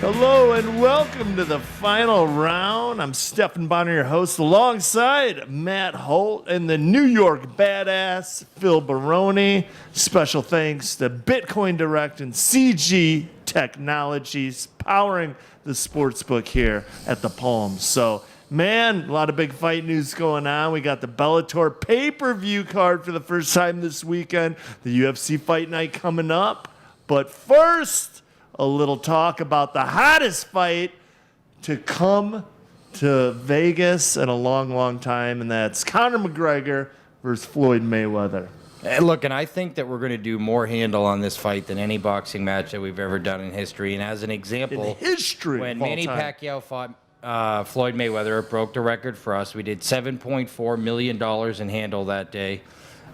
Hello and welcome to the final round. I'm Stephan Bonnar, your host, alongside Matt Holt and the New York badass Phil Baroni. Special thanks to Bitcoin Direct and CG Technologies powering the sportsbook here at the Palms. So, man, a lot of big fight news going on. We got the Bellator pay-per-view card for the first time this weekend. The UFC Fight Night coming up. But first, a little talk about the hottest fight to come to Vegas in a long, long time, and that's Conor McGregor versus Floyd Mayweather. Look, and I think that we're going to do more handle on this fight than any boxing match that we've ever done in history. And as an example, In history, when Manny Pacquiao fought Floyd Mayweather, it broke the record for us. We did $7.4 million in handle that day.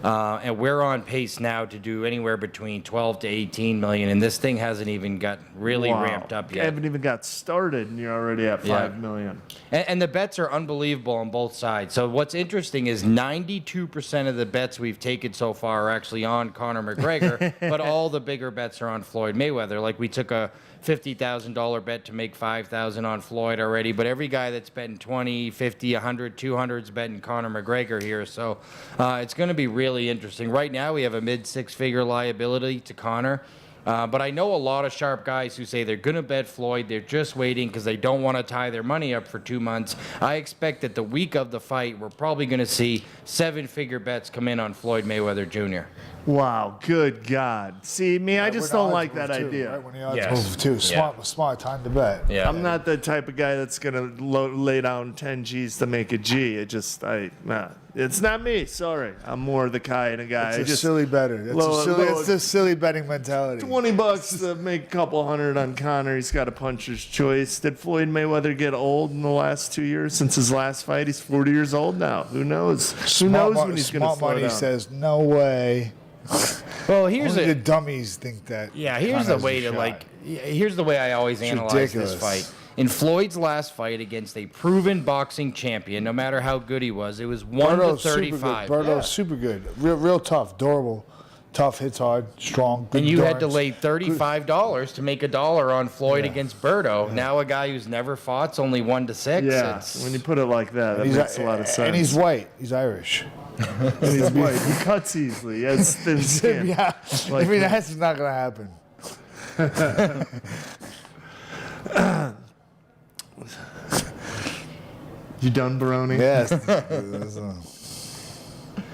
And we're on pace now to do anywhere between 12 to 18 million, and this thing hasn't even got really ramped up yet. I haven't even got started, and you're already at 5 million. And the bets are unbelievable on both sides. So what's interesting is 92% of the bets we've taken so far are actually on Conor McGregor, but all the bigger bets are on Floyd Mayweather. Like we took a $50,000 bet to make $5,000 on Floyd already, but every guy that's betting 20, 50, 100, 200 is betting Conor McGregor here. So it's going to be really interesting. Right now we have a mid-six-figure liability to Conor. But I know a lot of sharp guys who say they're going to bet Floyd. They're just waiting because they don't want to tie their money up for 2 months. I expect that the week of the fight, we're probably going to see seven-figure bets come in on Floyd Mayweather Jr. Wow, good God. See, me, I just don't like that idea. Right when the odds move too. Smart time to bet. Yeah. I'm not the type of guy that's going to lay down 10 G's to make a G. It's not me. Sorry. I'm more the kind of guy. It's a silly better. It's a silly betting mentality. $20 to make a couple hundred on Conor. He's got a puncher's choice. Did Floyd Mayweather get old in the last 2 years since his last fight? He's 40 years old now. Who knows? Who knows when he's going to slow money down? says, no way. Well, here's Only the dummies think that. Yeah, here's the way to here's the way I always analyze this fight. In Floyd's last fight against a proven boxing champion, no matter how good he was, it was 1-35. Berto's super good. Real tough, durable, tough, hits hard, strong. Good and you darts. had to lay $35 to make $1 on Floyd against Berto. Yeah. Now a guy who's never fought's only 1-6. Yeah, when you put it like that, that makes a lot of sense. And he's white. He's Irish. And he's white. He cuts easily. He has thin skin. Yeah, that's not going to happen. You done, Baroni? Yes.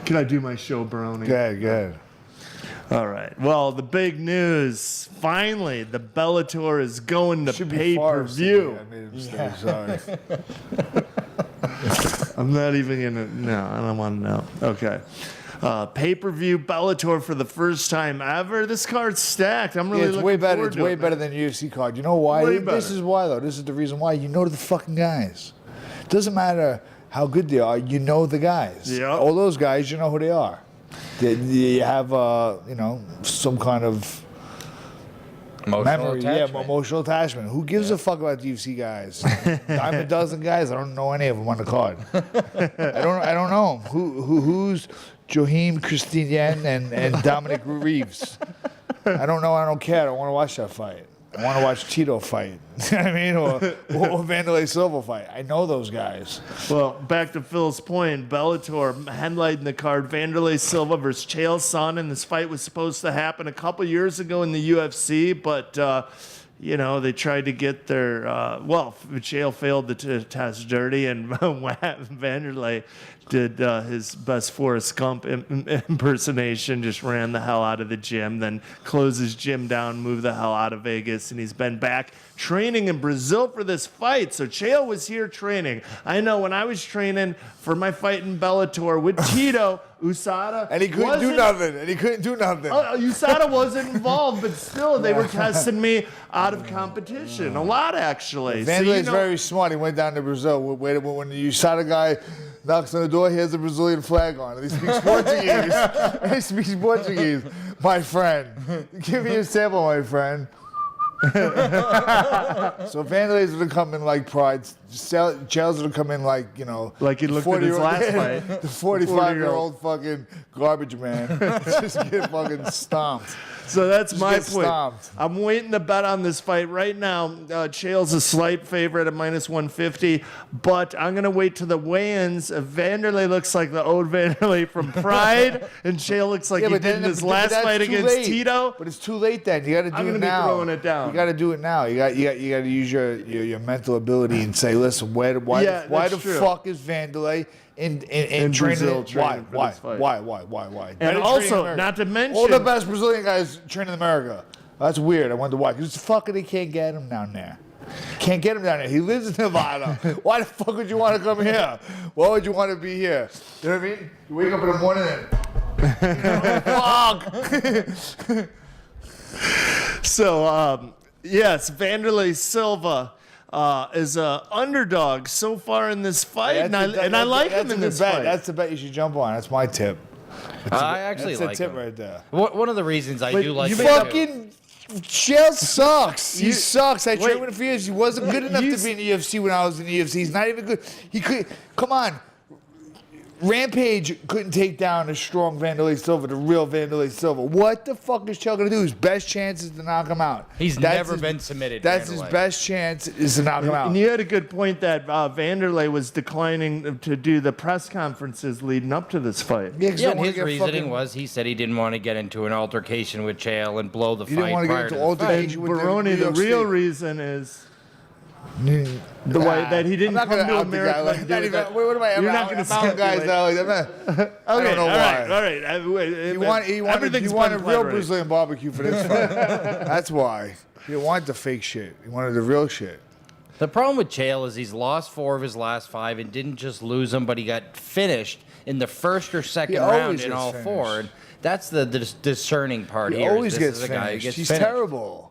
Can I do my show, Baroni? Good. All right. Well, the big news. Finally, the Bellator is going to pay-per-view. I made a mistake. Sorry. I'm not even going to... No, I don't want to know. Okay. Pay-per-view Bellator for the first time ever. This card's stacked. I'm really looking forward to it. It's way better than UFC card. You know why? This is why, though. This is the reason why. You know the fucking guys. It doesn't matter how good they are. You know the guys. Yep. All those guys, you know who they are. You have, some kind of emotional attachment. Who gives a fuck about the UFC guys? I'm a dozen guys. I don't know any of them on the card. I don't know who's Joachim Christian and Dominic Reeves. I don't know. I don't care. I don't want to watch that fight. I want to watch Tito fight. You know what I mean? Or Vanderlei Silva fight. I know those guys. Well, back to Phil's point, Bellator headlighting the card, Vanderlei Silva versus Chael Sonnen. This fight was supposed to happen a couple years ago in the UFC, but they tried to get their Chael failed the test dirty, and Vanderlei did his best Forrest Gump impersonation, just ran the hell out of the gym, then closed his gym down, moved the hell out of Vegas, and he's been back training in Brazil for this fight. So Chael was here training. I know when I was training for my fight in Bellator with Tito, USADA... And he couldn't do nothing. USADA wasn't involved, but still, they were testing me out of competition. A lot, actually. Vanderlei's very smart. He went down to Brazil. When the USADA guy knocks on the door, he has a Brazilian flag on. He speaks Portuguese. My friend. Give me a sample, my friend. So Vanderlei's going to come in like pride. Chael's going to come in like, like he looked at his last fight. The 45-year-old fucking garbage man. Just get fucking stomped. So that's Just my get point. stomped. I'm waiting to bet on this fight right now. Chael's a slight favorite at -150, but I'm going to wait to the weigh-ins. Vanderlei looks like the old Vanderlei from Pride, and Chael looks like he did in his last fight that's too against late. Tito. But it's too late then. You got to do I'm it gonna be now. throwing it down. You got to do it now. You got to use your mental ability and say, listen, why that's the true. fuck is Vanderlei in Brazil training? training for this fight. Why? And Better also, training in America. not to mention, all the best Brazilian guys train in America. That's weird. I wonder why. Because fucking they can't get him down there. Can't get him down there. He lives in Nevada. Why the fuck would you want to come here? Why would you want to be here? You know what I mean? You wake up in the morning and fuck. So, yes, Vanderlei Silva is an underdog so far in this fight, and I like him in this fight. That's the bet you should jump on. That's my tip. I actually That's like a tip him. right there. One of the reasons I do like you him made up- too- Fucking Chael sucks. He sucks. I trained wait. with him for years. He wasn't good enough to be in the UFC when I was in the UFC. He's not even good. He could. Come on. Rampage couldn't take down a strong Vanderlei Silva, the real Vanderlei Silva. What the fuck is Chael gonna do? His best chance is to knock him out. He's That's never his- been submitted. That's his Vanderlei. best chance is to knock him out. And you had a good point that Vanderlei was declining to do the press conferences leading up to this fight. 'cause Yeah, you don't and wanna his get reasoning fucking- was he said he didn't want to get into an altercation with Chael and blow the He fight didn't want to prior get to into the fight. altercation with Baroni, New the York real State. reason is the way that he didn't I'm not come gonna to out the guy. America. Like, and not do even, that. what am I? You're I'm not going to out guys now. I don't know why. All right. He wanted a real Brazilian barbecue for this fight. That's why. He didn't want the fake shit. He wanted the real shit. The problem with Chael is he's lost 4 of his last 5 and didn't just lose them, but he got finished in the first or second He round always in gets all finished. 4. And that's the discerning part He here. is always this gets is a guy who finished. gets He's finished. terrible.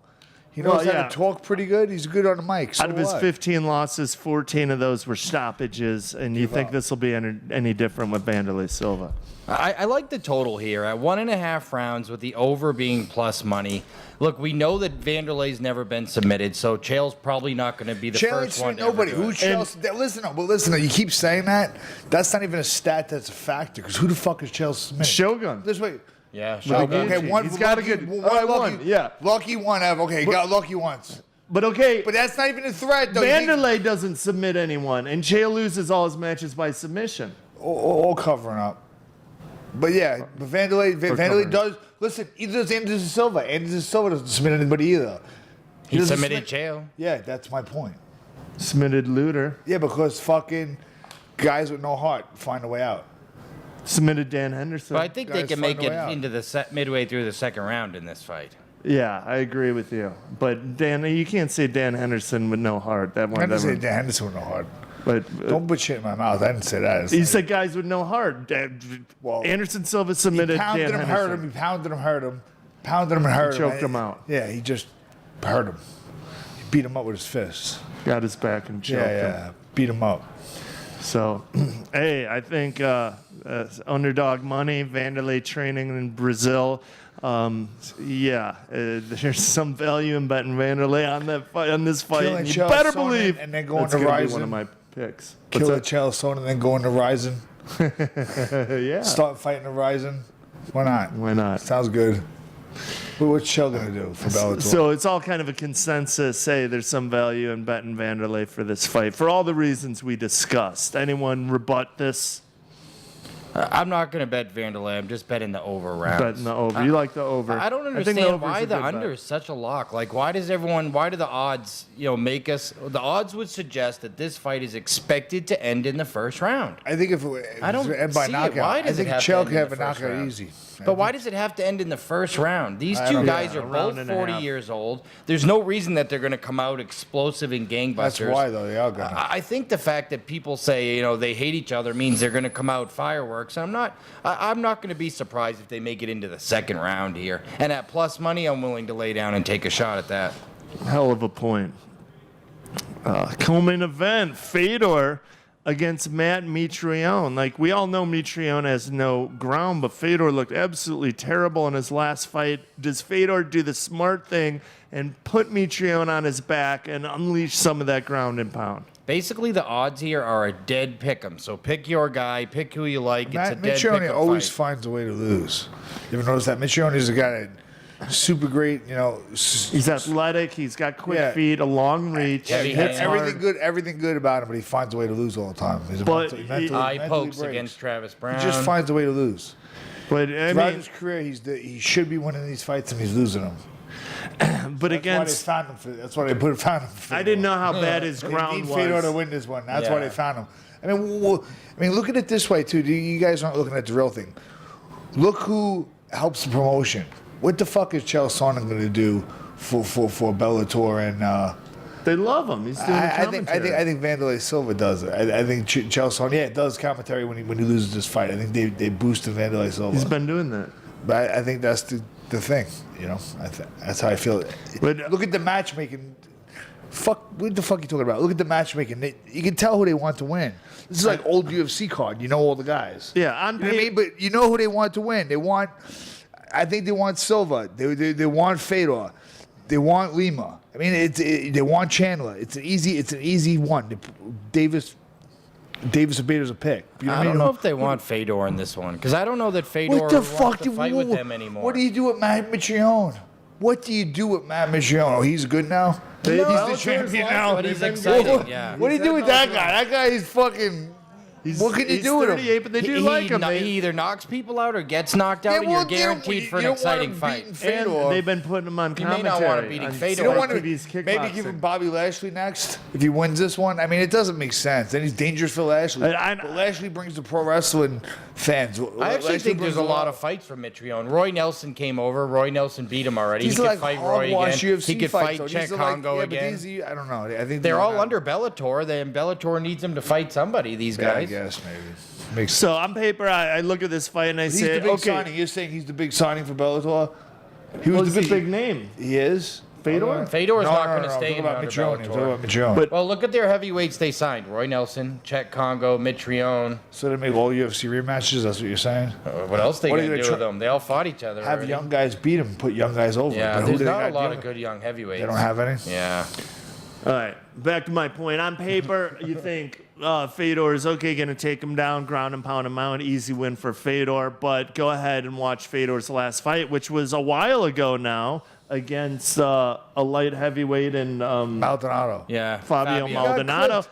He knows Well, how yeah. to talk pretty good. He's good on the mic. So Out of his what? 15 losses, 14 of those were stoppages, and you think this will be any different with Vanderlei Silva? I like the total here at 1.5 rounds with the over being plus money. Look, we know that Vanderlei's never been submitted, so Chael's probably not going to be the Chael first ain't one. seen nobody. To ever do Who it. Chael? Listen. You keep saying that. That's not even a stat. That's a factor. Because who the fuck is Chael submitted? Shogun. This way. Yeah, With sure. the Okay, guillotine. one. He's got a lucky, good. one all right, lucky, one. Yeah. Lucky one ever. Okay, got lucky once. But okay. But that's not even a threat, though. Vanderlei doesn't submit anyone, and Chael loses all his matches by submission. All covering up. But yeah, but Vanderlei covering. does. Listen, either does Anderson Silva. Anderson Silva doesn't submit anybody either. He doesn't submitted submit- Chael. Yeah, that's my point. Submitted Luter. Yeah, because fucking guys with no heart find a way out. Submitted Dan Henderson. But I think they Guys can find make a it way out. into the midway through the second round in this fight. Yeah, I agree with you. But Dan, you can't say Dan Henderson with no heart. That one. I didn't say That one. Dan Henderson with no heart. But Don't put shit in my mouth. I didn't say that. It's you like- said guys with no heart. Well, Anderson Silva he submitted pounded Dan him, Henderson. hurt him. He pounded him, hurt him. Pounded him and hurt him. choked him out. Yeah, he just hurt him. He beat him up with his fists. Got his back and choked Yeah. him. Beat him up. So, hey, I think underdog money, Vanderlei training in Brazil. There's some value in betting Vanderlei on that fight, on this fight. Killing And you Chael better Sonnen believe and then going that's to gonna be Ryzen. one of my picks. Kill the What's Chael Sonnen and then go into Ryzen. that? Yeah. Start fighting the Ryzen. Why not? Why not? Sounds good. But what's Chael gonna do for Bellator? So it's all kind of a consensus. Say there's some value in betting Vanderlei for this fight for all the reasons we discussed. Anyone rebut this? I'm not going to bet Vanderlei. I'm just betting the over rounds. Betting the over. You like the over? I don't think the understand over's why a the good bet. under is such a lock. Like, why do the odds, make us? The odds would suggest that this fight is expected to end in the first round. I think if it I don't end by see it. knockout, Why I does it think have to Chael end can in have the a first knockout round? easy. But why does it have to end in the first round? These I two don't guys know. are A both round and a 40 half. years old. There's no reason that they're going to come out explosive and gangbusters. That's why though they are gonna. I think the fact that people say they hate each other means they're going to come out fireworks. I'm not going to be surprised if they make it into the second round here. And at plus money, I'm willing to lay down and take a shot at that. Hell of a point. Co-main event, Fedor against Matt Mitrione. Like, we all know Mitrione has no ground, but Fedor looked absolutely terrible in his last fight. Does Fedor do the smart thing and put Mitrione on his back and unleash some of that ground and pound? Basically, the odds here are a dead pick'em. So pick your guy, pick who you like. It's a dead Mitrione pick'em always fight. finds a way to lose. You ever notice that? Mitrione is a guy that super great. He's athletic. He's got quick Yeah. feet, a long reach. Heavy He hits hands. hard. Everything good about him, but he finds a way to lose all the time. He's a But mentally Eye mentally pokes breaks. against Travis Brown. He just finds a way to lose. But I Throughout mean, his career, he should be winning these fights, and he's losing them. but That's why they found him. For I didn't know how bad his They ground need Fedor to was. win this one. That's why Yeah. they found him. I mean, look at it this way too. You guys aren't looking at the real thing. Look who helps the promotion. What the fuck is Chael Sonnen going to do for Bellator and? They love him. He's doing the I think commentary. Vanderlei Silva does it. I think Chael Sonnen, it does commentary when he loses this fight. I think they boosted Vanderlei Silva. He's been doing that. But I think that's the thing. That's how I feel. But- Look at the matchmaking. What the fuck are you talking about? Look at the matchmaking. You can tell who they want to win. This is like old UFC card. You know all the guys. Yeah, on You know what I paper- mean? But you know who they want to win. I think they want Silva. They want Fedor. They want Lima. I mean, they want Chandler. It's an easy one. Davis or Bader's a pick. You I what don't mean? know if they want Fedor in this one because I don't know that Fedor What the wants fuck to fight with them anymore. What do you do with Matt Mitrione? What do you do with Matt Mitrione? Oh, he's good now. He's the Bellator's champion like now. But he's What- exciting, yeah. What do you do with that guy? That guy is fucking. What can you he's do with him? 38, but they do He, like him. he either knocks people out or gets knocked out, and you're guaranteed for an exciting fight. And Fedor. they've been putting him on You may commentary. not want to beating on Fedor. You don't want to TV's maybe give kickboxing. him Bobby Lashley next if he wins this one. I mean, it doesn't make sense. Then he's dangerous for Lashley. But Lashley brings the pro wrestling fans. I actually Lashley think there's brings a lot of fights for Mitrione. Roy Nelson came over. Roy Nelson beat him already. These He are could like fight Roy hogwash again. UFC He could fights, fight though. Czech These are Congo like, but again. I don't know. I think They're all under Bellator. Then Bellator needs him to fight somebody. These Yeah, I guys. guess maybe. Makes sense. So on paper, I look at this fight and I He's say, the big okay, signing. You're saying he's the big signing for Bellator? He well, was he's the a big name. He is? Fedor? Fedor's not going to I'm stay talking in about under Mitrione. I'm Bellator. talking about Mitrione. But- Well, look at their heavyweights they signed. Roy Nelson, Czech Congo, Mitrione. So they make all UFC rematches? That's what you're saying? What else they What are going you to gonna do with them? They all fought each other Have already. young guys beat him, put young guys over. Yeah, But who there's do they not a got lot young- of good young heavyweights. They don't have any? Yeah. All right, back to my point. On paper, you think Fedor is okay, going to take him down, ground and pound him out, easy win for Fedor. But go ahead and watch Fedor's last fight, which was a while ago now, against a light heavyweight in Maldonado. Yeah. Fabio Maldonado.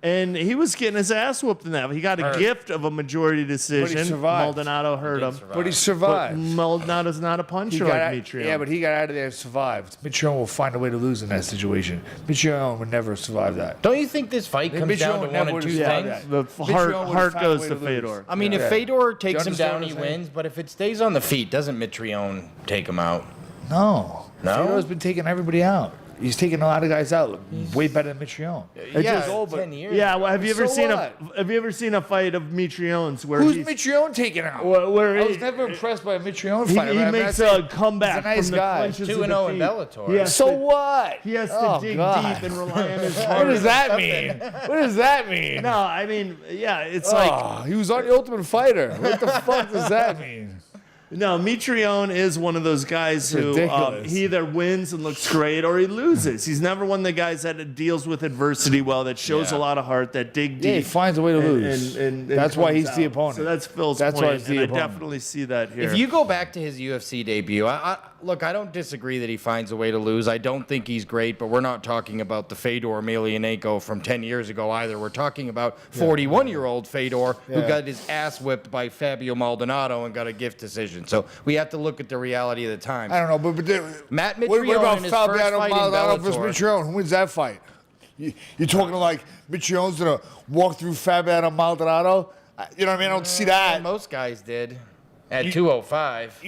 And he was getting his ass whooped in that. He got a Hurt. gift of a majority decision. survived. Maldonado hurt him. But he But survived. Maldonado's not a puncher like Mitrione. Yeah, but he got out of there and survived. Mitrione will find a way to lose in that situation. Mitrione would never survive that. Don't you think this fight comes Mitrione down to never one of would've two survived things? that. the Mitrione heart, would've heart found a goes way to to lose. Fedor. I mean, if Yeah. Fedor takes him understand down, what he I'm saying? wins. But if it stays on the feet, doesn't Mitrione take him out? No. No? Fedor's been taking everybody out. He's taking a lot of guys out. Way better than Mitrione. Yeah, just over. 10 years. Yeah, well, have you ever So seen what? have you ever seen a fight of Mitrione's where Who's he's, Mitrione taking out? where I he- was never impressed by a Mitrione he, fighter. he I'm makes not saying- a comeback He's a nice from the guy. clinches 2-0 of in defeat. Bellator. He has So to, what? he has to Oh, dig God. deep and rely on his What heart. does that mean? What does that mean? No, I mean, yeah, it's like Oh, he was on the Ultimate Fighter. What the fuck does that mean? no. Mitrione is one of those guys who ridiculous. he either wins and looks great or he loses. He's never one of the guys that deals with adversity well, that shows Yeah. a lot of heart, that dig deep. Yeah, he finds a way to and- lose. and That's why comes he's the out. opponent. So that's Phil's That's point, why he's the and opponent. I definitely see that here. If you go back to his UFC debut, look, I don't disagree that he finds a way to lose. I don't think he's great, but we're not talking about the Fedor Emelianenko from 10 years ago either. We're talking about 41-year-old Fedor who Yeah. got his ass whipped by Fabio Maldonado and got a gift decision. So we have to look at the reality of the time. I don't know, but Matt what Mitrione about in his first Fabiano fight in Maldonado versus Bellator. Mitrione? Who wins that fight? You're talking like Mitrione's gonna walk through Fabiano Maldonado? You know what I mean? I don't see that. Most guys did at 205.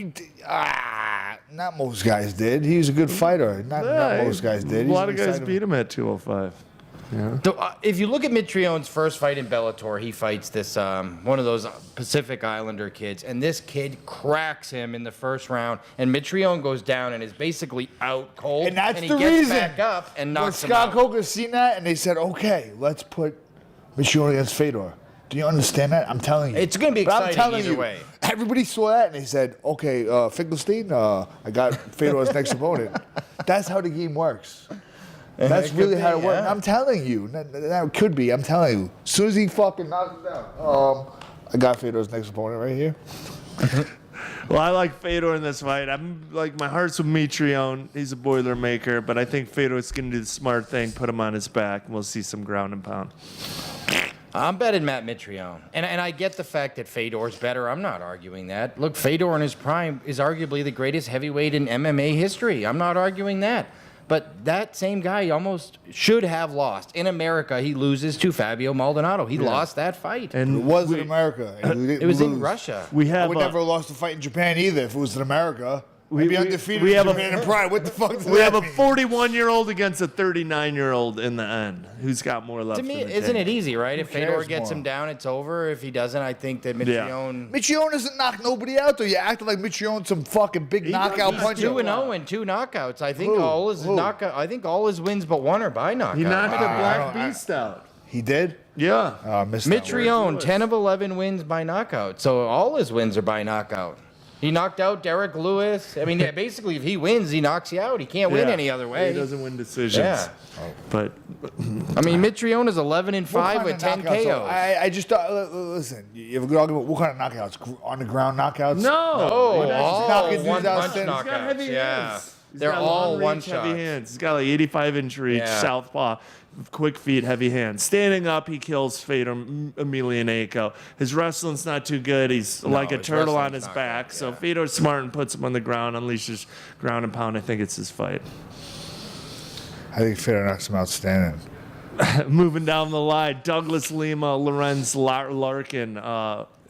Not most guys did. He was a good fighter. Not most guys did. A lot of guys beat him at 205. If you look at Mitrione's first fight in Bellator, he fights this one of those Pacific Islander kids, and this kid cracks him in the first round, and Mitrione goes down and is basically out cold, And that's he the gets reason. back up and When knocks him Scott out. Coker seen that, and they said, okay, let's put Mitrione against Fedor. Do you understand that? I'm telling you. It's gonna be But I'm exciting telling either you, way. Everybody saw that, and they said, okay, Finkelstein, I got Fedor's next opponent. That's how the game works. That's It really could how be, it works. yeah. I'm telling you. That could be. I'm telling you. As soon as he fucking knocks him down, I got Fedor's next opponent right here. Well, I like Fedor in this fight. I'm like, my heart's with Mitrione. He's a Boilermaker, but I think Fedor's going to do the smart thing, put him on his back, and we'll see some ground and pound. I'm betting Matt Mitrione. And I get the fact that Fedor's better. I'm not arguing that. Look, Fedor in his prime is arguably the greatest heavyweight in MMA history. I'm not arguing that. But that same guy almost should have lost. In America, he loses to Fabio Maldonado. He lost that fight. And It was in America. It was in Russia. we I have would never have lost a fight in Japan either if it was in America. We'd be undefeated we in have a- Japan and Pride. What the fuck does we that have a mean? 41-year-old against a 39-year-old in the end. Who's got more left? To me, in the isn't tank. it easy, right? If Fedor cares gets more? him down, it's over. If he doesn't, I think that Mitrione... Mitrione doesn't knock nobody out, though. You acting like Mitrione's some fucking big knockout He's puncher. 2-0 and 2 knockouts. I think Who? all his Who? knockout. I think all his wins but one are by knockout. He knocked the Black don't- Beast out. He did? Yeah. I missed that word. Mitrione, 10 of 11 wins by knockout. So all his wins are by knockout. He knocked out Derek Lewis. I mean, yeah, basically, if he wins, he knocks you out. He can't win Yeah. any other way. He doesn't win decisions. Yeah. But I mean, Mitrione is 11 and What 5 kind with of 10 knockouts? KOs. I just thought, listen, you have a good argument. What kind of knockouts? On the ground knockouts? no. Oh, He all knocking dudes one out punch standing. He's got knockouts. heavy Yeah. hands. He's They're got all long one reach, heavy shots. hands. He's got like 85-inch reach, Yeah. southpaw, quick feet, heavy hands. Standing up, he kills Fedor Emelianenko. His wrestling's not too good. He's like a his turtle on wrestling's his not back. good, So yeah. Fedor's smart and puts him on the ground, unleashes ground and pound. I think it's his fight. I think Fedor knocks him outstanding. Moving down the line, Douglas Lima, Lorenz Larkin.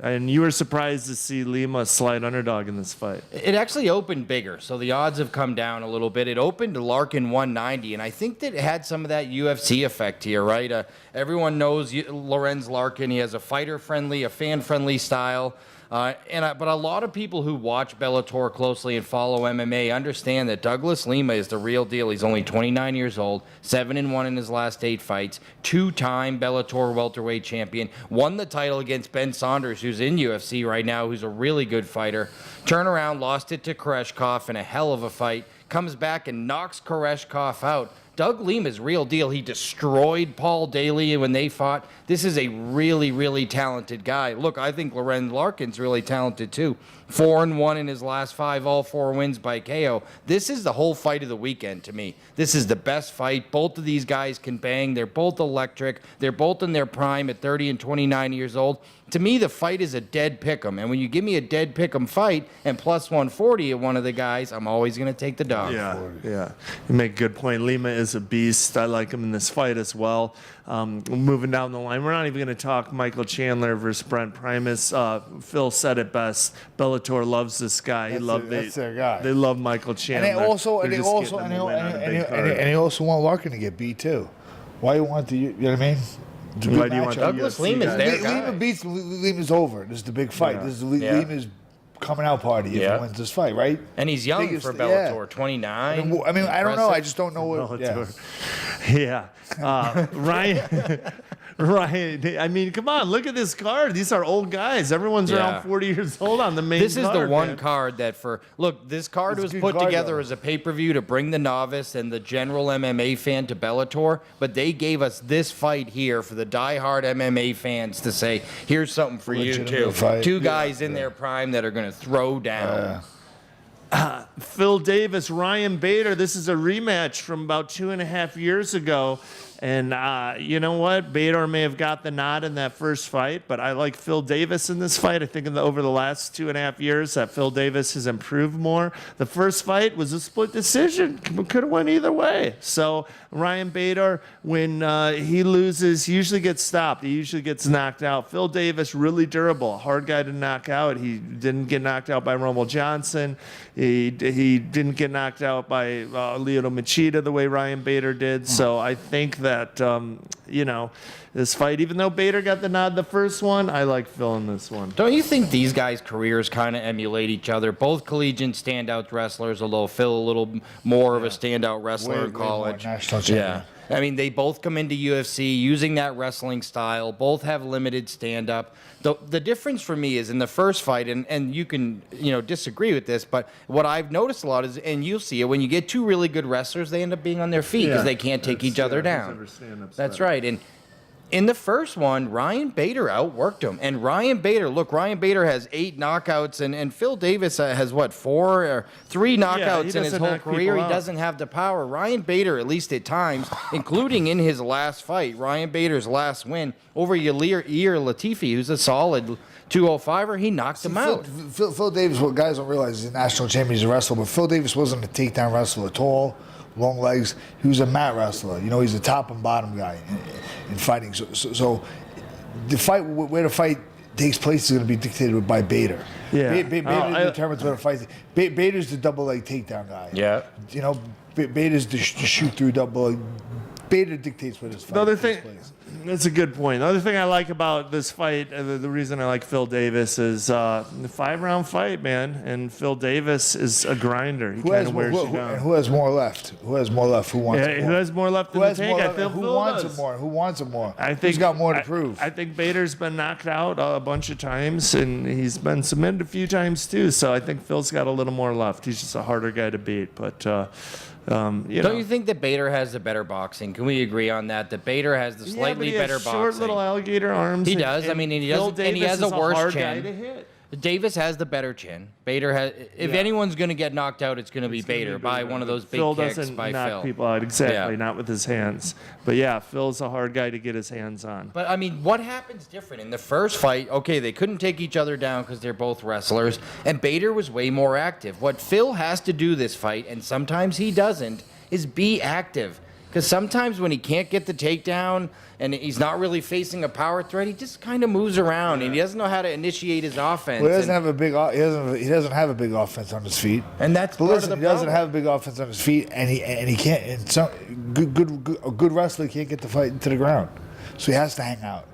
And you were surprised to see Lima a slight underdog in this fight. It actually opened bigger, so the odds have come down a little bit. It opened to Larkin 190, and I think that it had some of that UFC effect here, right? Everyone knows Lorenz Larkin. He has a fighter-friendly, a fan-friendly style. But a lot of people who watch Bellator closely and follow MMA understand that Douglas Lima is the real deal. He's only 29 years old, 7-1 in his last 8 fights, 2-time Bellator welterweight champion, won the title against Ben Saunders, who's in UFC right now, who's a really good fighter. Turn around, lost it to Koreshkov in a hell of a fight, comes back and knocks Koreshkov out. Doug Lima's real deal. He destroyed Paul Daly when they fought. This is a really, really talented guy. Look, I think Lorenz Larkin's really talented too. 4-1 in his last 5, all 4 wins by KO. This is the whole fight of the weekend to me. This is the best fight. Both of these guys can bang. They're both electric. They're both in their prime at 30 and 29 years old. To me, the fight is a dead pick'em. And when you give me a dead pick'em fight and plus 140 of one of the guys, I'm always going to take the dog. Yeah. You make a good point. Lima is a beast. I like him in this fight as well. Moving down the line, we're not even going to talk Michael Chandler versus Brent Primus. Phil said it best. Bellator loves this guy. That's their guy. They love Michael Chandler. And they also They're just getting him to win on a big card. and they also want Larkin to get beat too. Why you want the? You know what I mean? It's a good Why do you want matchup. Douglas UFC Lima's guy? there. Lima beats Lima's over. This is the big fight. Yeah. This is Yeah. Lima's coming out party if Yeah. he wins this fight, right? And he's young Biggest- for yeah. Bellator, 29. I mean, I don't know. I just don't know what. Yeah. Bellator. Yeah. Ryan. Ryan. I mean, come on. Look at this card. These are old guys. Everyone's Yeah. around 40 years old on the main This is the card, one man. card that this card It's a was good put card, together though. as a pay-per-view to bring the novice and the general MMA fan to Bellator, but they gave us this fight here for the diehard MMA fans to say, here's something for you Legitimate too. fight. Two guys in their prime that are going to throw down. Phil Davis, Ryan Bader. This is a rematch from about 2.5 years ago. And you know what? Bader may have got the nod in that first fight, but I like Phil Davis in this fight. I think over the last 2.5 years that Phil Davis has improved more. The first fight was a split decision. Could have went either way. So Ryan Bader, when he loses, he usually gets stopped. He usually gets knocked out. Phil Davis, really durable, a hard guy to knock out. He didn't get knocked out by Rommel Johnson. He didn't get knocked out by Lyoto Machida the way Ryan Bader did. So I think that, this fight, even though Bader got the nod the first one, I like Phil in this one. Don't you think these guys' careers kind of emulate each other? Both collegiate standout wrestlers, although Phil a little more of a standout wrestler in Way more college. national champion. Yeah. I mean, they both come into UFC using that wrestling style. Both have limited stand-up. The difference for me is in the first fight, and you can disagree with this, but what I've noticed a lot is, and you'll see it, when you get two really good wrestlers, they end up being on their feet because they can't take each other down. That's right. And In the first one, Ryan Bader outworked him. And Ryan Bader has 8 knockouts, and Phil Davis has, what, 4 or 3 knockouts in his whole career. He doesn't have the power. Ryan Bader, at least at times, including in his last fight, Ryan Bader's last win over Yair Latifi, who's a solid 205er, he knocked him out. Phil Davis, what guys don't realize, he's a national champion, he's a wrestler, but Phil Davis wasn't a takedown wrestler at all. Long legs. He was a mat wrestler. You know, he's a top and bottom guy in fighting. So the fight, where the fight takes place, is going to be dictated by Bader. Yeah. Bader determines where the fight. Bader's the double leg takedown guy. Yeah. You know, Bader's the shoot through double leg. Bader dictates where this fight takes place. That's a good point. The other thing I like about this fight, the reason I like Phil Davis is the 5-round fight, man. And Phil Davis is a grinder. He kind of wears you down. Who has more left? Who has more left? Who wants it more? Who has more left in the tank? I feel who Phil wants does. it more? Who wants it more? I think who's got more to prove? I think Bader's been knocked out a bunch of times, and he's been submitted a few times too. So I think Phil's got a little more left. He's just a harder guy to beat. But Don't you think that Bader has the better boxing? Can we agree on that? That Bader has the slightly better boxing. Short little alligator arms. He does. I mean, and he does, and he has a worse hard chin. Guy to hit. Davis has the better chin. Bader has. If anyone's going to get knocked out, it's going to be Bader by one of those big kicks doesn't by knock Phil. people out exactly, not with his hands. But yeah, Phil's a hard guy to get his hands on. But I mean, what happens different in the first fight? Okay, they couldn't take each other down because they're both wrestlers, and Bader was way more active. What Phil has to do this fight, and sometimes he doesn't, is be active. Because sometimes when he can't get the takedown and he's not really facing a power threat, he just kind of moves around and he doesn't know how to initiate his offense. Well, he doesn't have a big. He doesn't have a big offense on his feet. And that's but part listen, of the he doesn't problem. have a big offense on his feet, and he can't. And a good wrestler can't get the fight into the ground, so he has to hang out.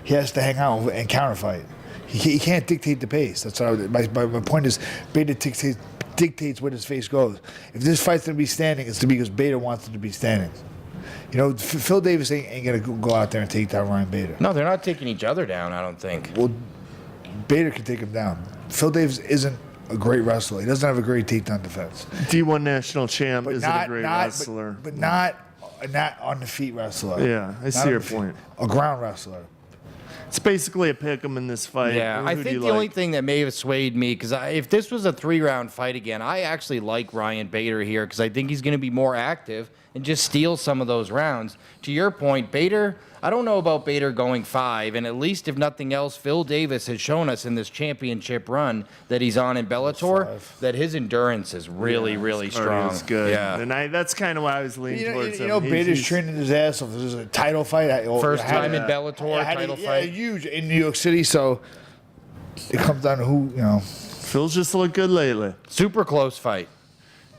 He has to hang out and counterfight. He can't dictate the pace. That's what my point is. Bader dictates where his face goes. If this fight's going to be standing, it's because Bader wants it to be standing. You know, Phil Davis ain't going to go out there and take down Ryan Bader. No, they're not taking each other down, I don't think. Well, Bader can take him down. Phil Davis isn't a great wrestler. He doesn't have a great takedown defense. D1 national champ isn't a great wrestler. But not on the feet wrestler. Yeah, I see your point. A ground wrestler. It's basically a pick 'em in this fight. Yeah, I think the only thing that may have swayed me, because if this was a 3-round fight again, I actually like Ryan Bader here because I think he's going to be more active and just steal some of those rounds. To your point, Bader, I don't know about Bader going 5, and at least if nothing else, Phil Davis has shown us in this championship run that he's on in Bellator that his endurance is really, really strong. It's good. Yeah. And that's kind of why I was leaning towards him. You know, Bader's training his ass off. This is a title fight. First time in Bellator, title fight. Huge in New York City, so it comes down to who, you know. Phil's just looked good lately. Super close fight.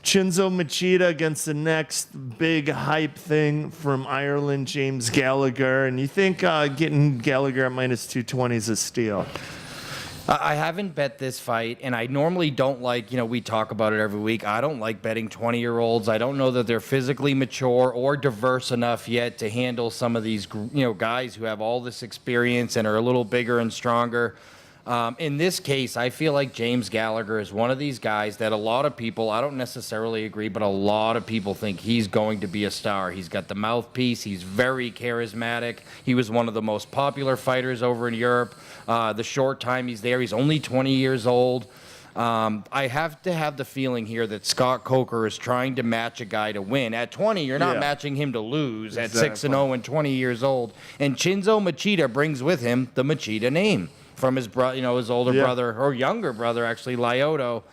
Chinzo Machida against the next big hype thing from Ireland, James Gallagher. And you think getting Gallagher at minus 220 is a steal? I haven't bet this fight, and I normally don't like, we talk about it every week. I don't like betting 20-year-olds. I don't know that they're physically mature or diverse enough yet to handle some of these, guys who have all this experience and are a little bigger and stronger. In this case, I feel like James Gallagher is one of these guys that a lot of people, I don't necessarily agree, but a lot of people think he's going to be a star. He's got the mouthpiece. He's very charismatic. He was one of the most popular fighters over in Europe. The short time he's there, he's only 20 years old. I have to have the feeling here that Scott Coker is trying to match a guy to win. At 20, you're not matching him to lose at 6-0 and 20 years old. And Chinzo Machida brings with him the Machida name from his his older brother or younger brother, actually, Lyoto.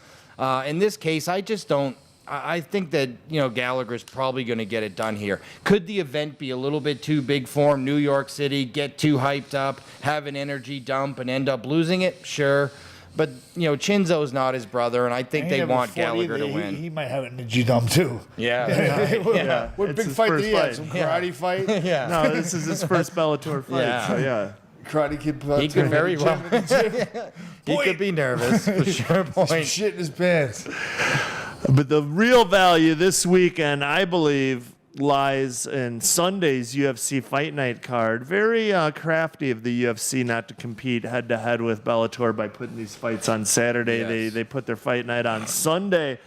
In this case, I just don't. I think that Gallagher's probably going to get it done here. Could the event be a little bit too big for him? New York City, get too hyped up, have an energy dump, and end up losing it? Sure. But, Chinzo's not his brother, and I think they want Gallagher to win. He might have an energy dump, too. Yeah. What big fight did he have? Some karate fight? Yeah. No, this is his first Bellator fight. Yeah. So, yeah. Karate Kid. He could very well. He could be nervous, for sure. Point. Shit in his pants. But the real value this weekend, I believe, lies in Sunday's UFC Fight Night card. Very crafty of the UFC not to compete head-to-head with Bellator by putting these fights on Saturday. Yes. They put their Fight Night on Sunday.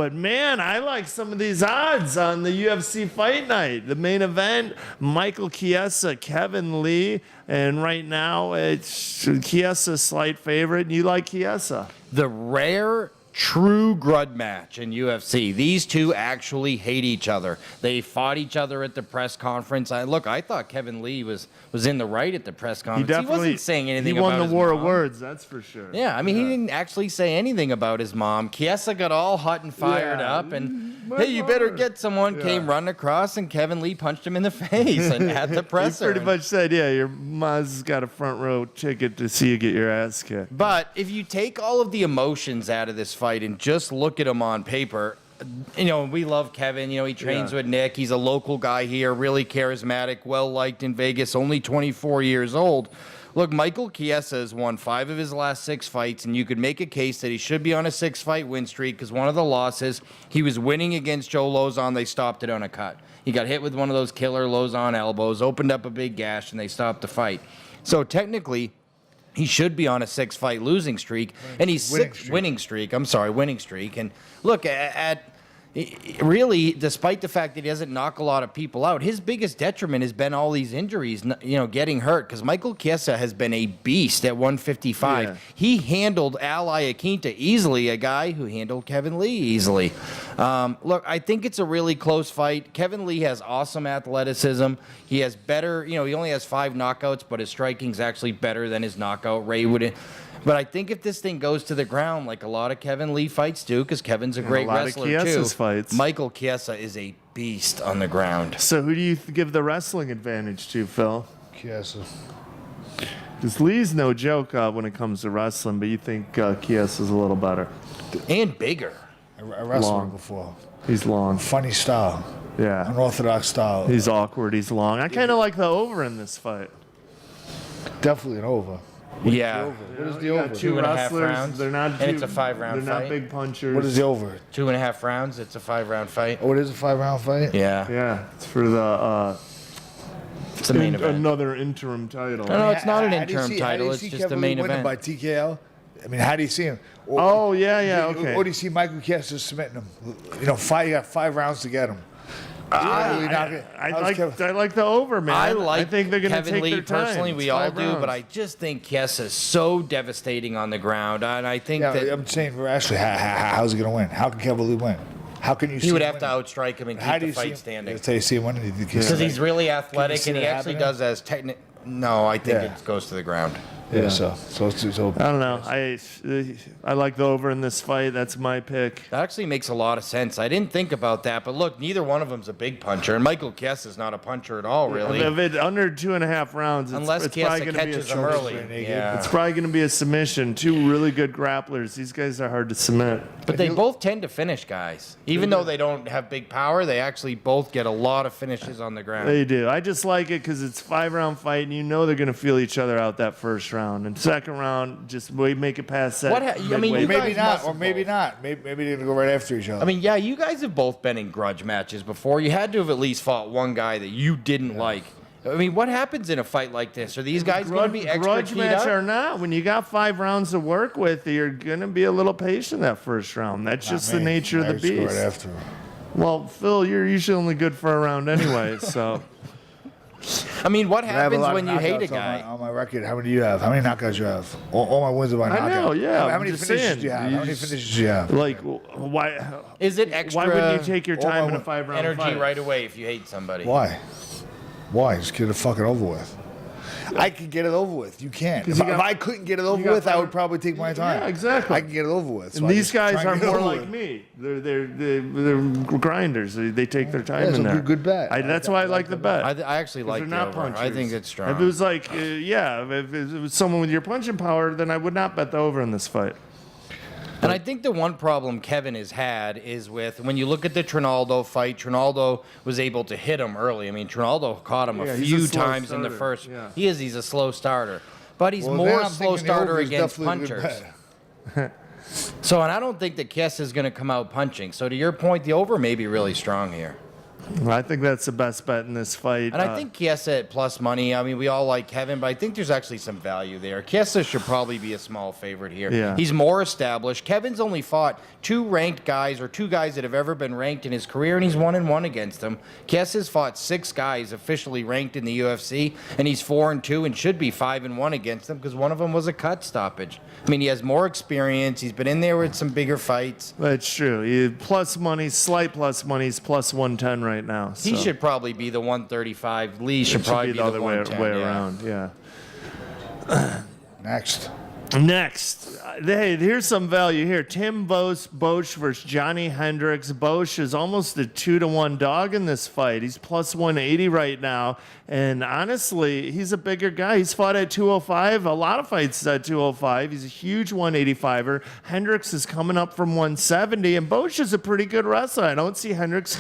But man, I like some of these odds on the UFC fight night. The main event, Michael Chiesa, Kevin Lee. And right now, it's Chiesa's slight favorite. And you like Chiesa. The rare true grudge match in UFC. These two actually hate each other. They fought each other at the press conference. I thought Kevin Lee was in the right at the press conference. He wasn't saying anything about his mom. He won the war of words, that's for sure. Yeah, I mean, he didn't actually say anything about his mom. Chiesa got all hot and fired up, and hey, you better get someone. Came running across, and Kevin Lee punched him in the face and at the presser. He pretty much said, yeah, your mom's got a front row ticket to see you get your ass kicked. But if you take all of the emotions out of this fight and just look at him on paper, we love Kevin. He trains with Nick. He's a local guy here, really charismatic, well-liked in Vegas, only 24 years old. Look, Michael Chiesa has won 5 of his last 6 fights, and you could make a case that he should be on a 6-fight win streak because one of the losses, he was winning against Joe Lozon. They stopped it on a cut. He got hit with one of those killer Lozon elbows, opened up a big gash, and they stopped the fight. So technically, he should be on a 6-fight losing streak, and he's winning streak. And look, really, despite the fact that he doesn't knock a lot of people out, his biggest detriment has been all these injuries, getting hurt. Because Michael Chiesa has been a beast at 155. Yeah. He handled Al Iaquinta easily, a guy who handled Kevin Lee easily. Look, I think it's a really close fight. Kevin Lee has awesome athleticism. He has better, he only has 5 knockouts, but his striking's actually better than his knockout rate. But I think if this thing goes to the ground, like a lot of Kevin Lee fights do, because Kevin's a great wrestler too. Fights. Michael Chiesa is a beast on the ground. So who do you give the wrestling advantage to, Phil? Chiesa. Because Lee's no joke when it comes to wrestling, but you think Chiesa's a little better. And bigger. I wrestled him before. He's long. Funny style. Yeah. Unorthodox style. He's awkward. He's long. I kind of like the over in this fight. Definitely an over. Yeah. What is the over? 2.5 rounds. They're not. And it's a 5-round fight. They're not big punchers. What is the over? 2.5 rounds. It's a 5-round fight. Oh, it is a 5-round fight? Yeah. Yeah. It's for the. It's the main event. Another interim title. No, it's not an interim title. It's just the main event. By TKO? I mean, how do you see him? Okay. Or do you see Michael Chiesa submitting him? You got 5 rounds to get him. I like the over, man. I think they're going to take Lee their time. Personally, we all do, but I just think Chiesa is so devastating on the ground, and I think that I'm saying for Ashley, how's he going to win? How can Kevin Lee win? How can you? He would have to outstrike him and keep the fight standing. That's how you see him winning. Because he's really athletic, and he actually does as technical. No, I think it goes to the ground. Yeah, so I don't know. I like the over in this fight. That's my pick. That actually makes a lot of sense. I didn't think about that, but look, neither one of them's a big puncher, and Michael Chiesa is not a puncher at all, really. If it's under 2.5 rounds, unless Chiesa catches him early, it's probably going to be a submission. 2 really good grapplers. These guys are hard to submit. But they both tend to finish guys, even though they don't have big power. They actually both get a lot of finishes on the ground. They do. I just like it because it's a 5-round fight, and they're going to feel each other out that first round. And second round, just make it past that. Maybe not, or maybe not. Maybe they're going to go right after each other. I mean, yeah, you guys have both been in grudge matches before. You had to have at least fought one guy that you didn't like. I mean, what happens in a fight like this? Are these guys going to be extra grudge match or not? When you got 5 rounds to work with, you're going to be a little patient that first round. That's just the nature of the beast. Right after. Well, Phil, you're usually only good for a round anyway, so. I mean, what happens when you hate a guy? On my record, how many do you have? How many knockouts you have? All my wins are by knockout. I know, yeah. How many finishes do you have? How many finishes do you have? Like, why? Is it extra? Why wouldn't you take your time in a 5-round energy fight? right away if you hate somebody? Why? Just get it fucking over with. I can get it over with. You can't. If I couldn't get it over with, I would probably take my time. Yeah, exactly. I can get it over with. So and these guys are more like me. They're grinders. They take their time in there. That's a good bet. That's why I like the bet. I actually like the over. Punchers. I think it's strong. If it was like, if it was someone with your punching power, then I would not bet the over in this fight. And I think the one problem Kevin has had is with, when you look at the Trinaldo fight, Trinaldo was able to hit him early. I mean, Trinaldo caught him a few times in the first. Yeah. He's a slow starter. But he's more a slow starter against punchers. So, and I don't think that Chiesa is going to come out punching. So to your point, the over may be really strong here. I think that's the best bet in this fight. And I think Chiesa at plus money. I mean, we all like Kevin, but I think there's actually some value there. Chiesa should probably be a small favorite here. Yeah. He's more established. Kevin's only fought 2 ranked guys, or 2 guys that have ever been ranked in his career, and he's 1-1 against them. Chiesa's fought 6 guys officially ranked in the UFC, and he's 4-2 and should be 5-1 against them because one of them was a cut stoppage. I mean, he has more experience. He's been in there with some bigger fights. That's true. Plus money, slight plus money. He's plus 110 right now. He so. should probably be the 135. Lee should probably be the other way 110. around. Yeah. Next. Next, hey, here's some value here. Tim Bosch versus Johnny Hendricks. Bosch is almost a 2-1 dog in this fight. He's plus 180 right now. And honestly, he's a bigger guy. He's fought at 205. A lot of fights at 205. He's a huge 185er. Hendricks is coming up from 170. And Bosch is a pretty good wrestler. I don't see Hendricks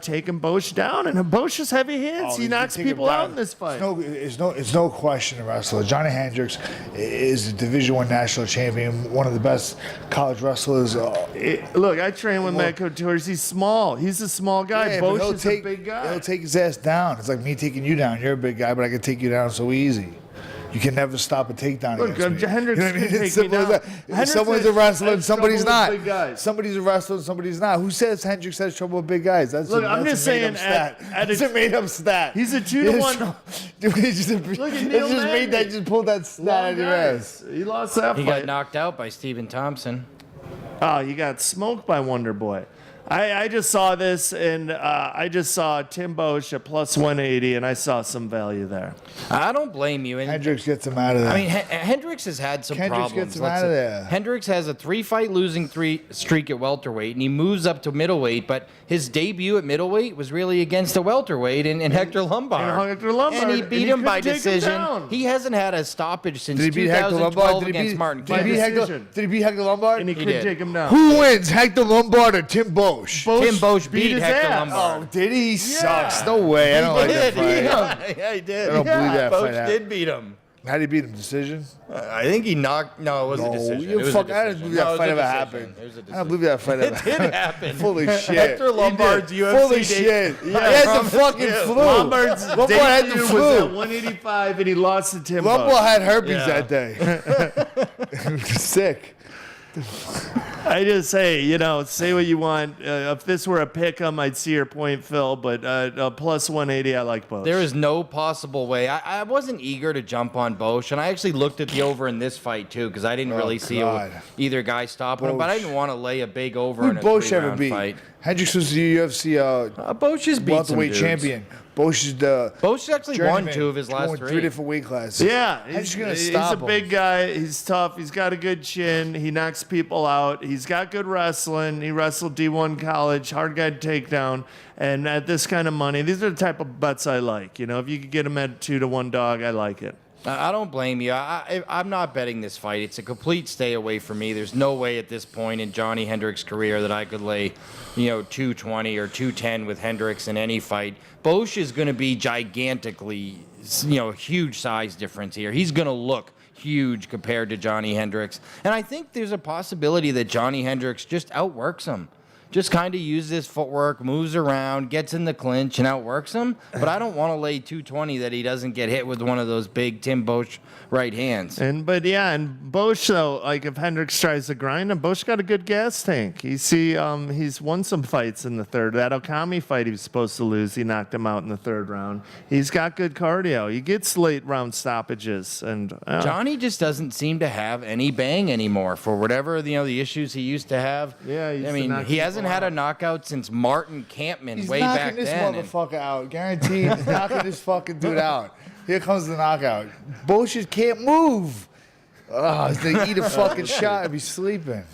taking Bosch down. And Bosch is heavy hands. He knocks people out in this fight. It's no question a wrestler. Johnny Hendricks is a Division I national champion, one of the best college wrestlers. Look, I train with Matt Couture. He's small. He's a small guy. Yeah, Bosch is a big guy. He'll take his ass down. It's like me taking you down. You're a big guy, but I can take you down so easy. You can never stop a takedown. Look, against me. Hendricks You know what I mean? can It's take me simple as down. that. Hendricks Someone's a wrestler and has somebody's trouble not. with big guys. Somebody's a wrestler and somebody's not. Who says Hendricks has trouble with big guys? That's Look, a, I'm that's just a made-up saying, stat. at It's a- a made-up stat. He's a 2-1. Dude, he just, Look at he Neil just made that. Magny. Just pulled that stat out of your ass. He lost that He fight. got knocked out by Stephen Thompson. Oh, you got smoked by Wonder Boy. I just saw this, and I just saw Tim Bosch at plus 180, and I saw some value there. I don't blame you. And Hendricks gets him out of there. I mean, Hendricks has had some Hendricks problems. gets him out of there. Hendricks has a 3-fight losing streak at welterweight, and he moves up to middleweight. But his debut at middleweight was really against a welterweight in Hector Lombard. And Hector Lombard, And he and beat he him by couldn't take him decision. down. He hasn't had a stoppage since did he beat Hector 2012 Lombard? Did he against beat, Martin did he beat King. Hector? decision. Did he beat Hector Lombard? And he couldn't did. take him down. Who wins, Hector Lombard or Tim Bosch? Tim Bosch beat his Hector ass. Lombard. Oh, did he? Sucks. No way. I don't like that fight. Yeah, he did. I don't believe that Bosch fight. did beat him. How did he beat him? Decision? I think he knocked. No, it wasn't a decision. You It was a fuck, I don't decision. believe No, that it was fight a ever decision. happened. It was a I don't decision. believe that fight ever It did happened. happen. Full of shit. Hector Lombard's He did. UFC Full of debut. shit. He I has the promise fucking you. flu. Lombard's Lombard had the debut was flu. at 185, and he lost to Tim Lombard Bosch. had herpes Yeah. that day. Sick. I just say, say what you want. If this were a pick 'em, I'd see your point, Phil. But plus 180, I like both. There is no possible way. I wasn't eager to jump on Bosch, and I actually looked at the over in this fight too because I didn't really see God. either guy stopping him. But I didn't want to lay a big over Who in did a Bosch ever 3-round beat? fight. Hendricks was the UFC Bosch has beat some welterweight dudes. champion. Bosch is the Bosch actually won journeyman. 2 of his He last won 3. 3 different weight classes. Yeah, How's he gonna he's stop a him? big guy. He's tough. He's got a good chin. He knocks people out. He's got good wrestling. He wrestled D1 college, hard guy to take down. And at this kind of money, these are the type of bets I like. If you could get him at 2-1 dog, I like it. I don't blame you. I'm not betting this fight. It's a complete stay away from me. There's no way at this point in Johnny Hendricks' career that I could lay, 220 or 210 with Hendricks in any fight. Bosch is going to be gigantically, huge size difference here. He's going to look huge compared to Johnny Hendricks. And I think there's a possibility that Johnny Hendricks just outworks him. Just kind of uses his footwork, moves around, gets in the clinch, and outworks him. But I don't want to lay 220 that he doesn't get hit with one of those big Tim Bosch right hands. And Bosch though, like if Hendricks tries to grind him, Bosch got a good gas tank. He's won some fights in the third. That Okami fight he was supposed to lose, he knocked him out in the third round. He's got good cardio. He gets late round stoppages, and Johnny just doesn't seem to have any bang anymore for whatever the issues he used to have. Yeah, he used I to mean knock he hasn't people had a out. knockout since Martin Campman He's way knocking back this then. And motherfucker out. Guaranteed. He's knocking this fucking dude out. Here comes the knockout. Bosch can't move. Oh, they eat a fucking shot and be sleeping.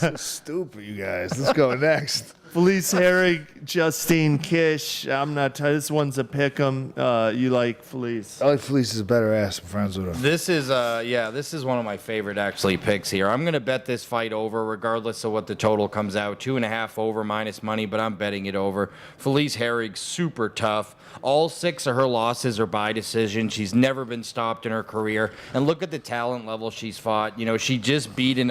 So stupid, you guys. Let's go next. Felice Herrig, Justine Kish. I'm not. This one's a pick 'em. You like Felice? I like Felice's better ass. I'm friends with him. This is this is one of my favorite actually picks here. I'm gonna bet this fight over regardless of what the total comes out. 2.5 over minus money, but I'm betting it over. Felice Herrig, super tough. All 6 of her losses are by decision. She's never been stopped in her career. And look at the talent level she's fought. She just beat an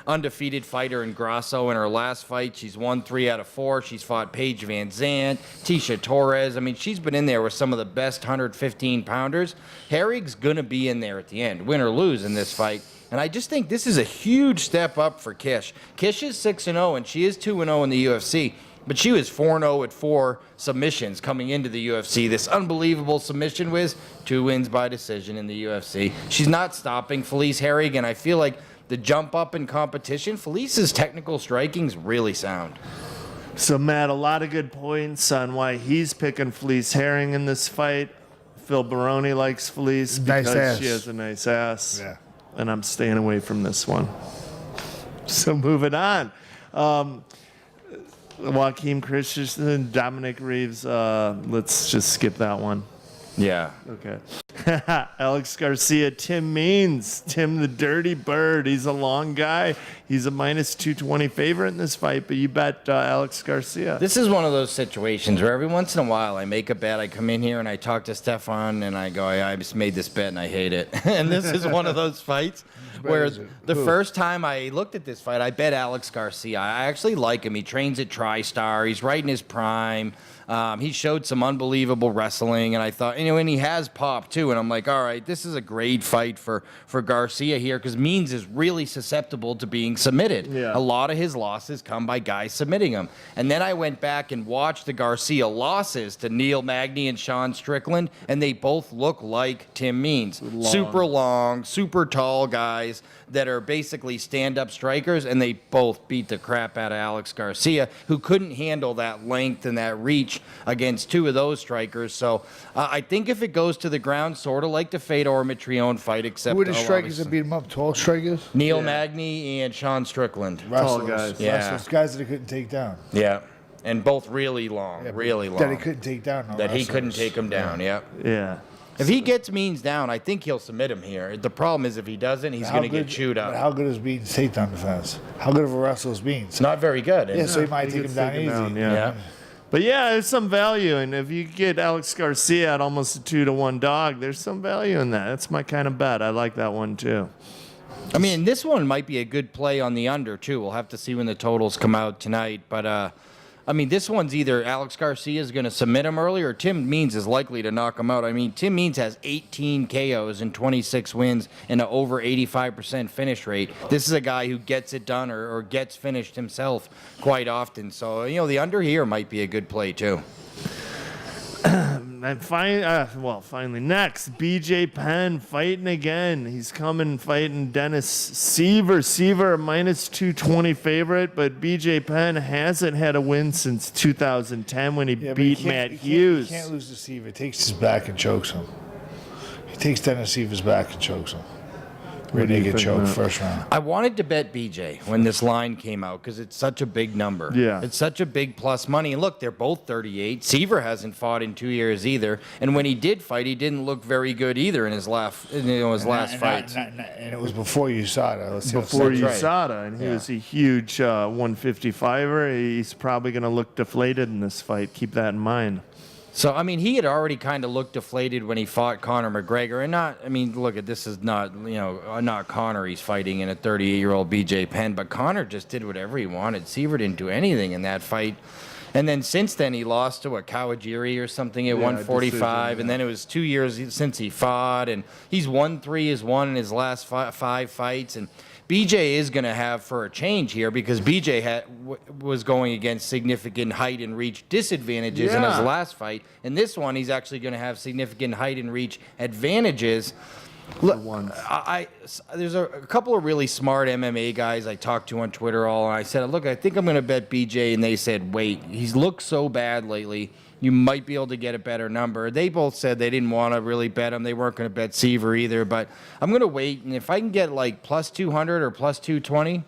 undefeated fighter in Grasso in her last fight. She's won 3 out out of 4. She's fought Paige Van Zandt, Tisha Torres. I mean, she's been in there with some of the best 115-pounders. Herrig's going to be in there at the end, win or lose in this fight. And I just think this is a huge step up for Kish. Kish is 6-0, and she is 2-0 in the UFC. But she was 4-0 at 4 submissions coming into the UFC. This unbelievable submission whiz, 2 wins by decision in the UFC. She's not stopping Felice Herrig, and I feel like the jump up in competition, Felice's technical striking's really sound. So, Matt, a lot of good points on why he's picking Felice Herring in this fight. Phil Baroni likes Felice Nice because ass. she has a nice ass. Yeah. And I'm staying away from this one. So, moving on. Joaquin Christensen, Dominic Reeves. Let's just skip that one. Yeah. Okay. Alex Garcia, Tim Means. Tim the Dirty Bird. He's a long guy. He's a minus 220 favorite in this fight, but you bet Alex Garcia. This is one of those situations where every once in a while I make a bet, I come in here and I talk to Stephan and I go, I just made this bet and I hate it. And this is one of those fights where the first time I looked at this fight, I bet Alex Garcia. I actually like him. He trains at TriStar. He's right in his prime. He showed some unbelievable wrestling, and I thought, and he has pop too. And I'm like, all right, this is a great fight for Garcia here because Means is really susceptible to being submitted. Yeah. A lot of his losses come by guys submitting him. And then I went back and watched the Garcia losses to Neil Magny and Sean Strickland, and they both look like Tim Means. Super long, super tall guys that are basically stand-up strikers, and they both beat the crap out of Alex Garcia, who couldn't handle that length and that reach against 2 of those strikers. So I think if it goes to the ground, sort of like the Fedor Mitrione fight, except Who were the strikers that beat him up? Tall strikers? Neil Magny and Sean Strickland. Wrestlers. guys. Yeah. Wrestlers, guys that he couldn't take down. Yeah, and both really long, really long. That he couldn't take down. No That he wrestlers. couldn't take him down. Yeah. Yeah. If he gets Means down, I think he'll submit him here. The problem is if he doesn't, he's going to get chewed But up. how good is Beans' takedown defense? How good of a wrestler is Beans? It's not very good. Yeah, so he might He take him gets down taken easy. down, yeah. Yeah. But yeah, there's some value, and if you get Alex Garcia at almost a 2-1 dog, there's some value in that. That's my kind of bet. I like that one too. I mean, this one might be a good play on the under, too. We'll have to see when the totals come out tonight. But, I mean, this one's either Alex Garcia is going to submit him early or Tim Means is likely to knock him out. I mean, Tim Means has 18 KOs and 26 wins and an over 85% finish rate. This is a guy who gets it done or gets finished himself quite often. So, the under here might be a good play, too. And finally, next, BJ Penn fighting again. He's coming fighting Dennis Seaver. Seaver, a minus 220 favorite, but BJ Penn hasn't had a win since 2010 when he Yeah, but beat he can't- Matt he can't- Hughes. He can't lose to Seaver. He takes his back and chokes him. He takes Dennis Seaver's back and chokes him. Ready do to you get think, choked Matt? first round. I wanted to bet BJ when this line came out because it's such a big number. Yeah. It's such a big plus money. And look, they're both 38. Seaver hasn't fought in 2 years either. And when he did fight, he didn't look very good either in his last fight. And it was before USADA. Let's see Before That's right. USADA, and he was a huge 155er. He's probably going to look deflated in this fight. Keep that in mind. So, I mean, he had already kind of looked deflated when he fought Conor McGregor. And look, this is not, not Conor he's fighting in a 38-year-old BJ Penn, but Conor just did whatever he wanted. Seaver didn't do anything in that fight. And then since then, he lost to Kawajiri or something at 145. decision, And then it was 2 years since he fought. And he's won 3-1 in his last 5 fights. And BJ is going to have for a change here because BJ was going against significant height and reach disadvantages in his last fight. In this one, he's actually going to have significant height and reach advantages. Look, there's a couple of really smart MMA guys I talked to on Twitter and I said, look, I think I'm going to bet BJ. And they said, wait, he's looked so bad lately. You might be able to get a better number. They both said they didn't want to really bet him. They weren't going to bet Seaver either. But I'm going to wait. And if I can get like plus 200 or plus 220,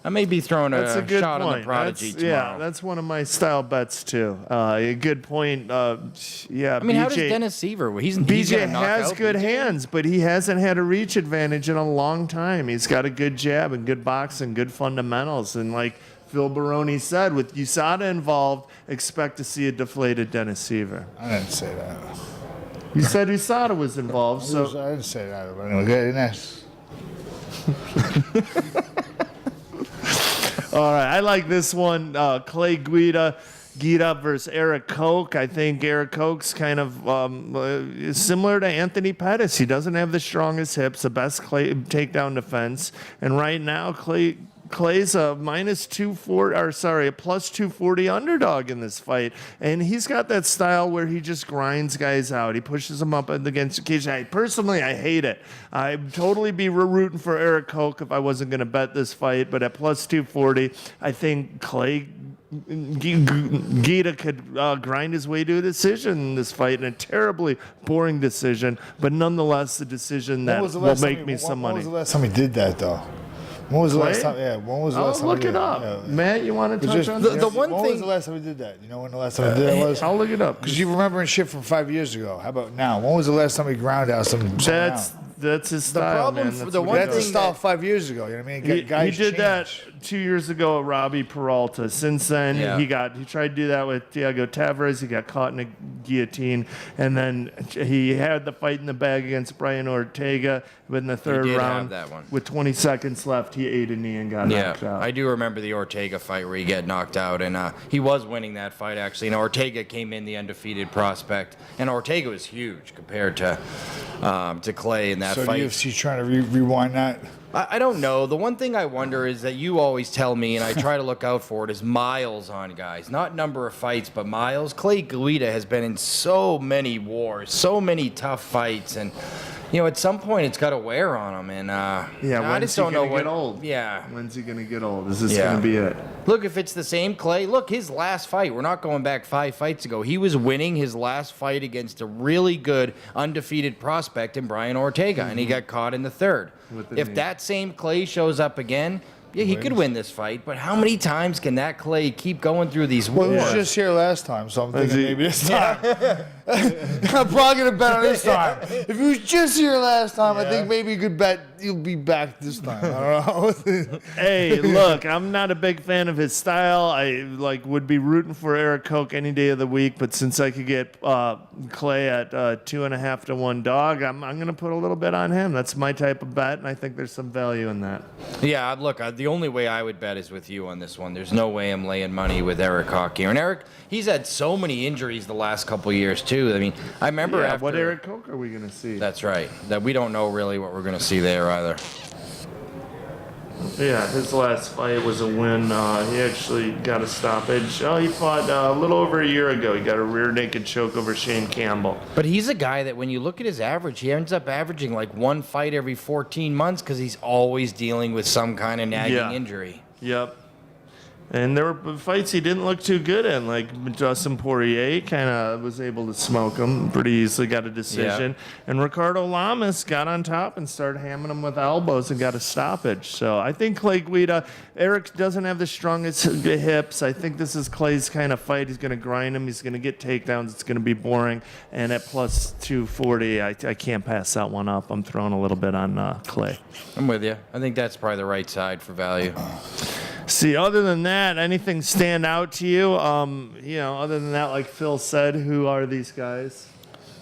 I may be throwing a shot on the Prodigy tomorrow. Yeah, that's one of my style bets too. A good point. I mean, BJ, how does Dennis Seaver? He's BJ gonna knock has out good BJ? hands, but he hasn't had a reach advantage in a long time. He's got a good jab and good boxing, good fundamentals, and like Phil Baroni said, with USADA involved, expect to see a deflated Dennis Seaver. I didn't say that. You said USADA was involved, so I didn't say that. But anyway, good. Next. All right, I like this one. Clay Guida versus Eric Koch. I think Eric Koch's kind of similar to Anthony Pettis. He doesn't have the strongest hips, the best takedown defense, and right now Clay's a a plus 240 underdog in this fight. And he's got that style where he just grinds guys out. He pushes them up against the cage. Personally, I hate it. I'd totally be rooting for Eric Koch if I wasn't going to bet this fight. But at plus 240, I think Clay Guida could grind his way to a decision in this fight, in a terribly boring decision, but nonetheless a decision that will make me some money. When was the last time he did that, though? When was the last time? Yeah, when was the last time? Look it up. Yeah. Matt, you want to touch on the one thing? When was the last time we did that? You know when the last time we did that was? I'll look it up. Because you're remembering shit from 5 years ago. How about now? When was the last time we ground out some? That's his style, man. That's his style 5 years ago. You know what I mean? He did that 2 years ago at Robbie Peralta. Since then, he tried to do that with Diego Tavares. He got caught in a guillotine, and then he had the fight in the bag against Brian Ortega. But in the third round, with 20 seconds left, he ate a knee and got knocked out. I do remember the Ortega fight where he got knocked out, and he was winning that fight actually. And Ortega came in the undefeated prospect, and Ortega was huge compared to Clay in that fight. So the UFC trying to rewind that? I don't know. The one thing I wonder is that you always tell me, and I try to look out for it, is miles on guys. Not number of fights, but miles. Clay Guida has been in so many wars, so many tough fights, and at some point it's got to wear on him. And I just don't know get old. Yeah. When's he gonna get old? Is this gonna be it? Look, if it's the same Clay, look, his last fight, we're not going back 5 fights ago. He was winning his last fight against a really good undefeated prospect in Brian Ortega, and he got caught in the third. If that same Clay shows up again, he could win this fight, but how many times can that Clay keep going through these wars? Well, he was just here last time, so I'm thinking maybe this time. I'm probably going to bet on this time. If he was just here last time, I think maybe you could bet he'll be back this time. I don't know. Hey, look, I'm not a big fan of his style. I would be rooting for Eric Koch any day of the week, but since I could get Clay at 2.5 to 1 dog, I'm going to put a little bit on him. That's my type of bet, and I think there's some value in that. Yeah, look, the only way I would bet is with you on this one. There's no way I'm laying money with Eric Koch here. And Eric, he's had so many injuries the last couple of years, too. I mean, I remember after... What Eric Koch are we going to see? That's right. That we don't know really what we're going to see there either. Yeah, his last fight was a win. He actually got a stoppage. He fought a little over a year ago. He got a rear naked choke over Shane Campbell. But he's a guy that when you look at his average, he ends up averaging like 1 fight every 14 months because he's always dealing with some kind of nagging injury. Yep. And there were fights he didn't look too good in, like Dustin Poirier kind of was able to smoke him pretty easily, got a decision. Yeah. And Ricardo Lamas got on top and started hammering him with elbows and got a stoppage. So I think Clay Guida, Eric doesn't have the strongest hips. I think this is Clay's kind of fight. He's going to grind him. He's going to get takedowns. It's going to be boring. And at plus 240, I can't pass that one up. I'm throwing a little bit on Clay. I'm with you. I think that's probably the right side for value. See, other than that, anything stand out to you? Other than that, like Phil said, who are these guys?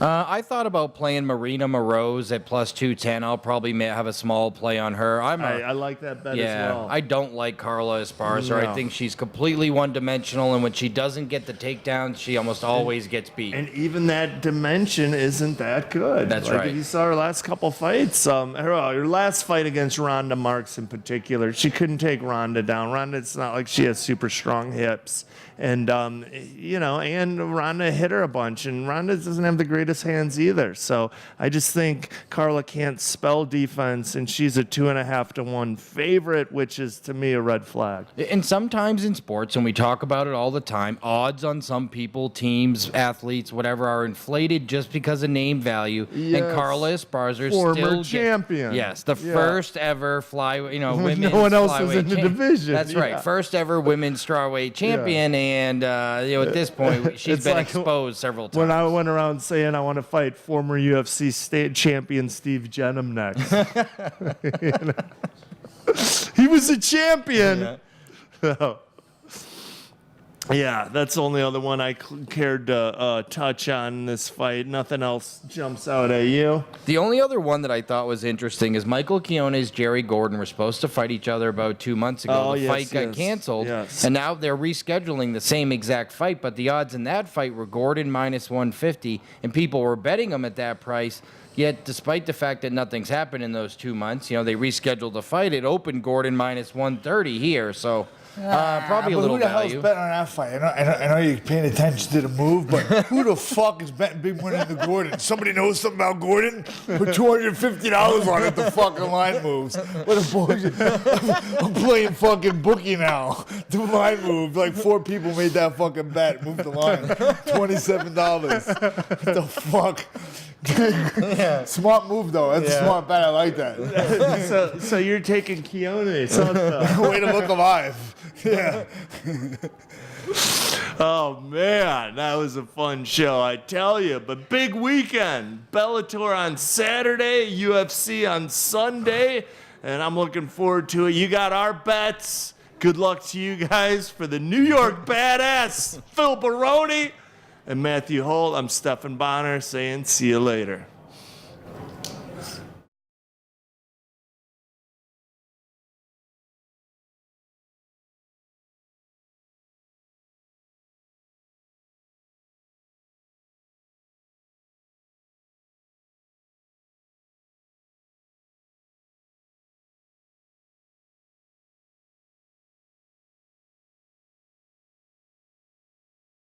I thought about playing Marina Moroz at plus 210. I'll probably have a small play on her. I like that bet as well. I don't like Carla Esparza. No. I think she's completely one-dimensional, and when she doesn't get the takedowns, she almost always gets beat. And even that dimension isn't that good. That's right. If you saw her last couple fights, her last fight against Ronda Marks in particular, she couldn't take Ronda down. Ronda, it's not like she has super strong hips. And, and Ronda hit her a bunch, and Ronda doesn't have the greatest hands either. So I just think Carla can't spell defense, and she's a 2.5 to 1 favorite, which is, to me, a red flag. And sometimes in sports, and we talk about it all the time, odds on some people, teams, athletes, whatever, are inflated just because of name value. Yes. And Carla Esparza former champion. First ever women's no one else is in the division. That's right. First ever women's strawweight champion. Yeah. And, at this point, she's been exposed several times. When I went around saying I want to fight former UFC state champion Steve Jenham next. He was a champion. Yeah. Yeah, that's the only other one I cared to touch on in this fight. Nothing else jumps out at you. The only other one that I thought was interesting is Michael Quinones, Jerry Gordon were supposed to fight each other about 2 months ago. Oh, The yes, fight got yes, canceled, yes. and now they're rescheduling the same exact fight, but the odds in that fight were Gordon minus 150, and people were betting him at that price. Yet, despite the fact that nothing's happened in those 2 months, they rescheduled the fight. It opened Gordon minus 130 here, so probably a But little who the hell's value. betting on that fight? I know you're paying attention to the move, but who the fuck is betting big money into Gordon? Somebody knows something about Gordon? Put $250 on it, the fucking line moves. What a bullshit. I'm playing fucking bookie now. The line moved. Like 4 people made that fucking bet. Moved the line. $27. What the fuck? Smart move, though. That's a smart bet. I like that. So you're taking Quinones. Huh? Way to look alive. Yeah. Oh, man, that was a fun show, I tell you. But big weekend. Bellator on Saturday, UFC on Sunday, and I'm looking forward to it. You got our bets. Good luck to you guys for the New York Badass, Phil Baroni and Matthew Holt. I'm Stephan Bonnar saying see you later.